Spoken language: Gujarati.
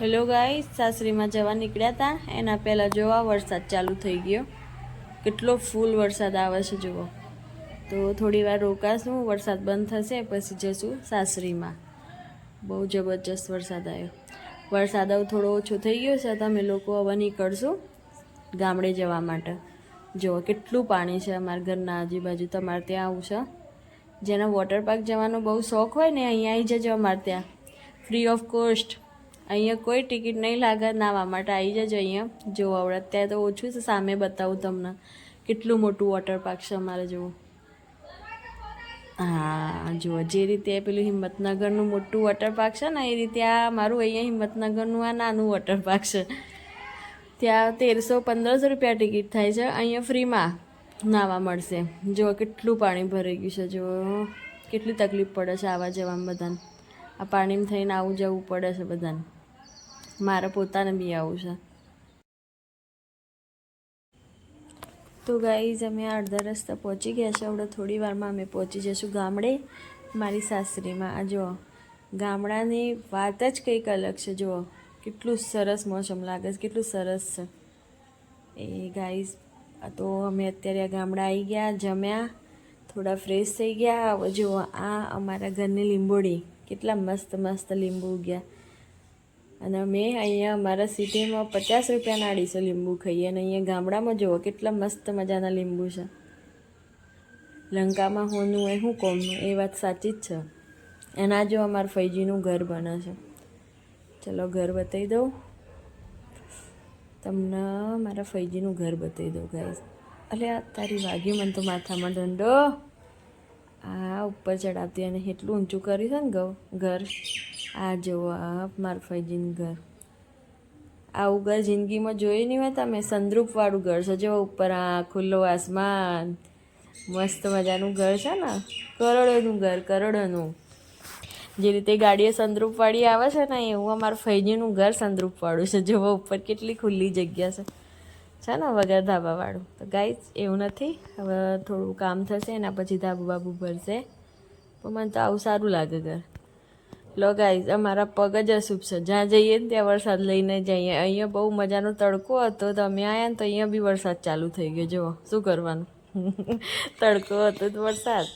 હેલો ગાઈસ, સાસરીમાં જવા નીકળ્યા હતા. એના પહેલાં જોવા વરસાદ ચાલુ થઈ ગયો. કેટલો ફૂલ વરસાદ આવે છે જુઓ. તો થોડી વાર રોકાશું, વરસાદ બંધ થશે પછી જશું સાસરીમાં. બહુ જબરજસ્ત વરસાદ આવ્યો. વરસાદ હવે થોડો ઓછો થઈ ગયો છે. તમે લોકો હવે નીકળશું ગામડે જવા માટે. જુઓ કેટલું પાણી છે અમારા ઘરના આજુબાજુ. તમારે ત્યાં આવું છે? જેને વોટર પાર્ક જવાનો બહુ શોખ હોય ને અહીંયા આવી જજો. અમારે ત્યાં ફ્રી ઓફ કોસ્ટ. અહીંયા કોઈ ટિકિટ નહીં લાગે નાવા માટે. આવી જજો અહીંયા. જો આવડે અત્યારે તો ઓછું છે, સામે બતાવું તમને કેટલું મોટું વોટર પાર્ક છે અમારે. જુઓ, હા જુઓ, જે રીતે પેલું હિંમતનગરનું મોટું વોટર પાર્ક છે ને એ રીતે આ મારું અહીંયા હિંમતનગરનું આ નાનું વોટર પાર્ક છે. ત્યાં 1300-1500 રૂપિયા ટિકિટ થાય છે. અહીંયા ફ્રીમાં નાવા મળશે. જુઓ કેટલું પાણી ભરાઈ ગયું છે. જુઓ કેટલી તકલીફ પડે છે આવા જવામાં બધાને. આ પાણીમાં થઈને આવું જવું પડે છે બધાને. મારે પોતાને બી આવું છે. તો ગાઈઝ અમે અડધા રસ્તા પહોંચી ગયા છે. હવે થોડી વારમાં અમે પહોંચી જઈશું ગામડે, મારી સાસરીમાં. આ જુઓ, ગામડાની વાત જ કંઈક અલગ છે. જુઓ કેટલું સરસ મોસમ લાગે છે, કેટલું સરસ છે એ ગાઈઝ. તો અમે અત્યારે આ ગામડા આવી ગયા, જમ્યા, થોડા ફ્રેશ થઈ ગયા. હવે જુઓ આ અમારા ઘરની લીંબોડી, કેટલા મસ્ત મસ્ત લીંબુ ઉગ્યા. અને અમે અહીંયા અમારા સિટીમાં 50 રૂપિયાના 250 લીંબુ ખાઈએ, અને અહીંયા ગામડામાં જુઓ કેટલા મસ્ત મજાના લીંબુ છે. લંકામાં હોનું હોય શું કોમનું, એ વાત સાચી જ છે. એના જો અમારા ફૈજીનું ઘર બને છે. ચલો ઘર બતાવી દઉં તમને. મારા ફૈજીનું ઘર બતાવી દઉં ગાઈસ. એટલે આ તારી વાગી મને તો માથામાં દંડો. આ ઉપર ચડાવતી અને એટલું ઊંચું કર્યું છે ને ઘર. આ જુઓ આ મારા ફૈજીનું ઘર. આવું ઘર જિંદગીમાં જોયું નહીં હોય તમે. સંદરૂપવાળું ઘર છે. જો ઉપર આ ખુલ્લો આસમાન, મસ્ત મજાનું ઘર છે ને. કરોડોનું ઘર, કરોડોનું. જે રીતે ગાડીઓ સંદરૂપવાળી આવે છે ને એવું અમારું ફૈજીનું ઘર સંદરૂપવાળું છે. જુઓ ઉપર કેટલી ખુલ્લી જગ્યા છે ને, વગર ધાબાવાળું. તો ગાઈસ એવું નથી. હવે થોડું કામ થશે એના પછી ધાબુ બાબુ ભરશે. પણ મને તો આવું સારું લાગે ઘર. લો ગાઈઝ, અમારા પગ જ અશુભ છે. જ્યાં જઈએ ને ત્યાં વરસાદ લઈને જઈએ. અહીંયા બહુ મજાનો તડકો હતો, તો અમે આવ્યા ને તો અહીંયા બી વરસાદ ચાલુ થઈ ગયો. જુઓ શું કરવાનું. તડકો હતો તો વરસાદ.